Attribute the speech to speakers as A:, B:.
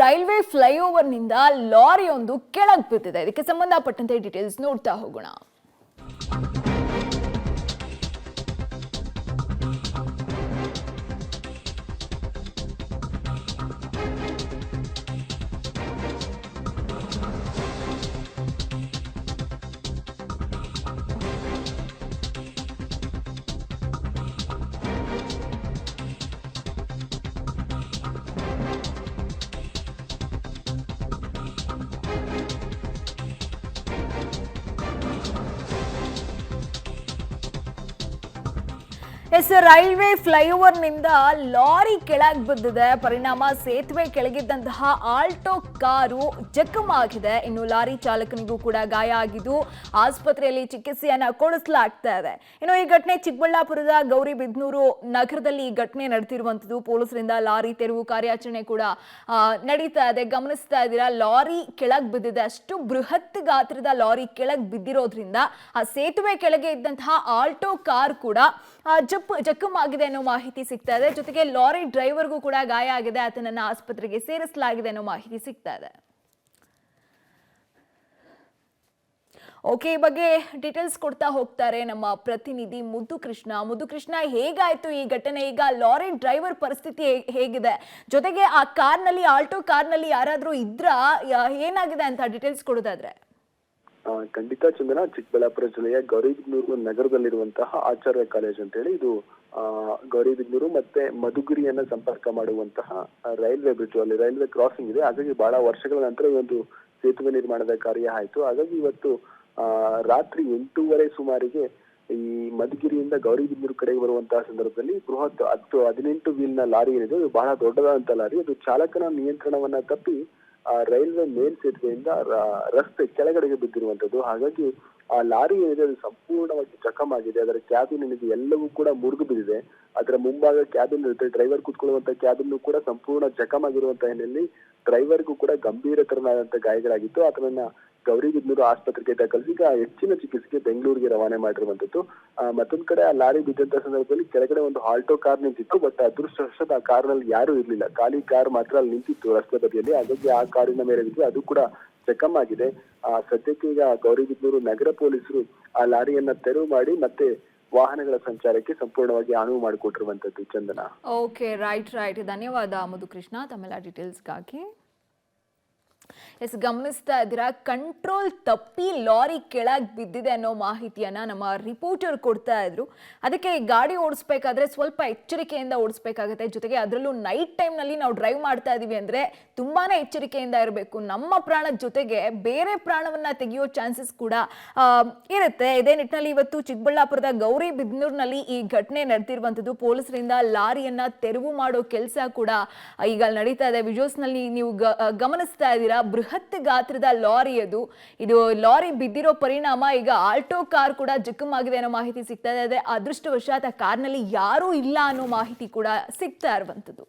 A: Railway flyover ನಿಂದ ಲಾರಿಯೊಂದು ಕೆಳಗೆ ಬಿದ್ದಿದೆ. ಇದಕ್ಕೆ ಸಂಬಂಧಪಟ್ಟಂತೆ ಡೀಟೇಲ್ಸ್ ನೋಡ್ತಾ ಹೋಗೋಣ. ರೈಲ್ವೆ ಫ್ಲೈಓವರ್ ನಿಂದ ಲಾರಿ ಕೆಳಗೆ ಬಿದ್ದಿದೆ. ಪರಿಣಾಮ ಸೇತುವೆ ಕೆಳಗಿದ್ದಂತಹ ಆಲ್ಟೋ ಕಾರು ಜಖಮಾಗಿದೆ. ಇನ್ನು ಲಾರಿ ಚಾಲಕನಿಗೂ ಕೂಡ ಗಾಯ ಆಗಿದ್ದು ಆಸ್ಪತ್ರೆಯಲ್ಲಿ ಚಿಕಿತ್ಸೆಯನ್ನ ಕೊಡಿಸಲಾಗ್ತಾ ಇದೆ. ಇನ್ನು ಈ ಘಟನೆ ಚಿಕ್ಕಬಳ್ಳಾಪುರದ ಗೌರಿಬಿದನೂರು ನಗರದಲ್ಲಿ ಈ ಘಟನೆ ನಡೆದಿರುವಂತದ್ದು. ಪೊಲೀಸರಿಂದ ಲಾರಿ ತೆರವು ಕಾರ್ಯಾಚರಣೆ ಕೂಡ ನಡೀತಾ ಇದೆ. ಗಮನಿಸ್ತಾ ಇದ್ದೀರಾ, ಲಾರಿ ಕೆಳಗೆ ಬಿದ್ದಿದೆ. ಅಷ್ಟು ಬೃಹತ್ ಗಾತ್ರದ ಲಾರಿ ಕೆಳಗೆ ಬಿದ್ದಿರೋದ್ರಿಂದ ಆ ಸೇತುವೆ ಕೆಳಗೆ ಇದ್ದಂತಹ ಆಲ್ಟೋ ಕಾರ್ ಕೂಡ ಜಖಮಾಗಿದೆ ಅನ್ನೋ ಮಾಹಿತಿ ಸಿಗ್ತಾ ಇದೆ. ಜೊತೆಗೆ ಲಾರಿ ಡ್ರೈವರ್ಗೂ ಕೂಡ ಗಾಯ ಆಗಿದೆ. ಆತನನ್ನ ಆಸ್ಪತ್ರೆಗೆ ಸೇರಿಸಲಾಗಿದೆ ಅನ್ನೋ ಮಾಹಿತಿ ಸಿಗ್ತಾ ಇದೆ. ಓಕೆ, ಈ ಬಗ್ಗೆ ಡೀಟೇಲ್ಸ್ ಕೊಡ್ತಾ ಹೋಗ್ತಾರೆ ನಮ್ಮ ಪ್ರತಿನಿಧಿ ಮುದ್ದು ಕೃಷ್ಣ, ಹೇಗಾಯ್ತು ಈ ಘಟನೆ? ಈಗ ಲಾರಿ ಡ್ರೈವರ್ ಪರಿಸ್ಥಿತಿ ಹೇಗಿದೆ? ಜೊತೆಗೆ ಆ ಕಾರ್ನಲ್ಲಿ, ಆಲ್ಟೋ ಕಾರ್ನಲ್ಲಿ ಯಾರಾದ್ರೂ ಇದ್ರಾ? ಏನಾಗಿದೆ ಅಂತ ಡೀಟೇಲ್ಸ್ ಕೊಡೋದಾದ್ರೆ.
B: ಖಂಡಿತ ಚಂದನ, ಚಿಕ್ಕಬಳ್ಳಾಪುರ ಜಿಲ್ಲೆಯ ಗೌರಿಬಿದನೂರು ನಗರದಲ್ಲಿರುವಂತಹ ಆಚಾರ್ಯ ಕಾಲೇಜ್ ಅಂತ ಹೇಳಿ ಇದು ಗೌರಿಬಿದನೂರು ಮತ್ತೆ ಮಧುಗಿರಿಯನ್ನ ಸಂಪರ್ಕ ಮಾಡುವಂತಹ ರೈಲ್ವೆ ಬ್ರಿಡ್ಜ್, ಅಲ್ಲಿ ರೈಲ್ವೆ ಕ್ರಾಸಿಂಗ್ ಇದೆ. ಹಾಗಾಗಿ ಬಹಳ ವರ್ಷಗಳ ನಂತರ ಈ ಒಂದು ಸೇತುವೆ ನಿರ್ಮಾಣದ ಕಾರ್ಯ ಆಯ್ತು. ಹಾಗಾಗಿ ಇವತ್ತು ರಾತ್ರಿ 8:30 ಸುಮಾರಿಗೆ ಈ ಮಧುಗಿರಿಯಿಂದ ಗೌರಿಬಿದನೂರು ಕಡೆಗೆ ಬರುವಂತಹ ಸಂದರ್ಭದಲ್ಲಿ ಬೃಹತ್ 18 ವೀಲ್ನ ಲಾರಿ ಏನಿದೆ, ಅದು ಬಹಳ ದೊಡ್ಡದಾದಂತ ಲಾರಿ, ಅದು ಚಾಲಕನ ನಿಯಂತ್ರಣವನ್ನ ತಪ್ಪಿ ರೈಲ್ವೆ ಮೇಲ್ ಸೇತುವೆಯಿಂದ ರಸ್ತೆ ಕೆಳಗಡೆಗೆ ಬಿದ್ದಿರುವಂತದ್ದು. ಹಾಗಾಗಿ ಆ ಲಾರಿ ಏನಿದೆ ಅದು ಸಂಪೂರ್ಣವಾಗಿ ಜಖಮಾಗಿದೆ. ಅದರ ಕ್ಯಾಬಿನ್ ಏನಿದೆ ಎಲ್ಲವೂ ಕೂಡ ಮುರಿದು ಬಿದ್ದಿದೆ. ಅದರ ಮುಂಭಾಗ ಕ್ಯಾಬಿನ್ ಇರುತ್ತೆ, ಡ್ರೈವರ್ ಕೂತ್ಕೊಳ್ಳುವಂತ ಕ್ಯಾಬಿನ್ ಕೂಡ ಸಂಪೂರ್ಣ ಜಖಮಾಗಿರುವಂತಹ ಹಿನ್ನೆಲೆಯಲ್ಲಿ ಡ್ರೈವರ್ಗೂ ಕೂಡ ಗಂಭೀರತರನಾದಂತಹ ಗಾಯಗಳಾಗಿತ್ತು. ಆತನನ್ನ ಗೌರಿಬಿದನೂರು ಆಸ್ಪತ್ರೆಗೆ ದಾಖಲಿಸಿ ಈಗ ಹೆಚ್ಚಿನ ಚಿಕಿತ್ಸೆಗೆ ಬೆಂಗಳೂರಿಗೆ ರವಾನೆ ಮಾಡಿರುವಂತದ್ದು. ಮತ್ತೊಂದ್ ಕಡೆ ಆ ಲಾರಿ ಬಿದ್ದಂತ ಸಂದರ್ಭದಲ್ಲಿ ಕೆಳಗಡೆ ಒಂದು ಆಲ್ಟೋ ಕಾರ್ ನಿಂತಿತ್ತು. ಬಟ್ ಅದೃಷ್ಟವಶಾತ್ ಆ ಕಾರ್ನಲ್ಲಿ ಯಾರು ಇರ್ಲಿಲ್ಲ, ಖಾಲಿ ಕಾರ್ ಮಾತ್ರ ಅಲ್ಲಿ ನಿಂತಿತ್ತು ರಸ್ತೆ ಬದಿಯಲ್ಲಿ. ಹಾಗಾಗಿ ಆ ಕಾರಿನ ಮೇಲೆ ಬಿದ್ದು ಅದು ಕೂಡ ಜಖಮಾಗಿದೆ. ಸದ್ಯಕ್ಕೆ ಈಗ ಗೌರಿಬಿದನೂರು ನಗರ ಪೊಲೀಸರು ಆ ಲಾರಿಯನ್ನ ತೆರವು ಮಾಡಿ ಮತ್ತೆ ವಾಹನಗಳ ಸಂಚಾರಕ್ಕೆ ಸಂಪೂರ್ಣವಾಗಿ ಅನುವು ಮಾಡಿಕೊಟ್ಟಿರುವಂತದ್ದು. ಚಂದನ.
A: Okay, right. ಧನ್ಯವಾದ ಮುದುಕೃಷ್ಣ ತಮ್ಮೆಲ್ಲ ಡೀಟೇಲ್ಸ್ಗಾಗಿ. ಗಮನಿಸ್ತಾ ಇದ್ದೀರಾ, ಕಂಟ್ರೋಲ್ ತಪ್ಪಿ ಲಾರಿ ಕೆಳಗೆ ಬಿದ್ದಿದೆ ಅನ್ನೋ ಮಾಹಿತಿಯನ್ನ ನಮ್ಮ ರಿಪೋರ್ಟರ್ ಕೊಡ್ತಾ ಇದ್ರು. ಅದಕ್ಕೆ ಗಾಡಿ ಓಡಿಸ್ಬೇಕಾದ್ರೆ ಸ್ವಲ್ಪ ಎಚ್ಚರಿಕೆಯಿಂದ ಓಡಿಸ್ಬೇಕಾಗತ್ತೆ. ಜೊತೆಗೆ ಅದರಲ್ಲೂ ನೈಟ್ ಟೈಮ್ನಲ್ಲಿ ನಾವು ಡ್ರೈವ್ ಮಾಡ್ತಾ ಇದೀವಿ ಅಂದ್ರೆ ತುಂಬಾನೇ ಎಚ್ಚರಿಕೆಯಿಂದ ಇರಬೇಕು. ನಮ್ಮ ಪ್ರಾಣದ ಜೊತೆಗೆ ಬೇರೆ ಪ್ರಾಣವನ್ನ ತೆಗೆಯೋ ಚಾನ್ಸಸ್ ಕೂಡ ಇರುತ್ತೆ. ಇದೇ ನಿಟ್ಟಿನಲ್ಲಿ ಇವತ್ತು ಚಿಕ್ಕಬಳ್ಳಾಪುರದ ಗೌರಿಬಿದನೂರಿನಲ್ಲಿ ಈ ಘಟನೆ ನಡೆದಿರುವಂತದ್ದು. ಪೊಲೀಸರಿಂದ ಲಾರಿಯನ್ನ ತೆರವು ಮಾಡೋ ಕೆಲಸ ಕೂಡ ಈಗ ನಡೀತಾ ಇದೆ. ವಿಜುವಲ್ಸ್ ನಲ್ಲಿ ನೀವು ಗಮನಿಸ್ತಾ ಇದ್ದೀರಾ, ಬೃಹತ್ ಗಾತ್ರದ ಲಾರಿ ಇದು ಲಾರಿ ಬಿದ್ದಿರೋ ಪರಿಣಾಮ ಈಗ ಆಲ್ಟೋ ಕಾರ್ ಕೂಡ ಜಖಮಾಗಿದೆ ಅನ್ನೋ ಮಾಹಿತಿ ಸಿಗ್ತಾ ಇದೆ. ಅದೃಷ್ಟವಶಾತ್ ಆ ಕಾರ್ನಲ್ಲಿ ಯಾರೂ ಇಲ್ಲ ಅನ್ನೋ ಮಾಹಿತಿ ಕೂಡ ಸಿಗ್ತಾ ಇರುವಂತದ್ದು.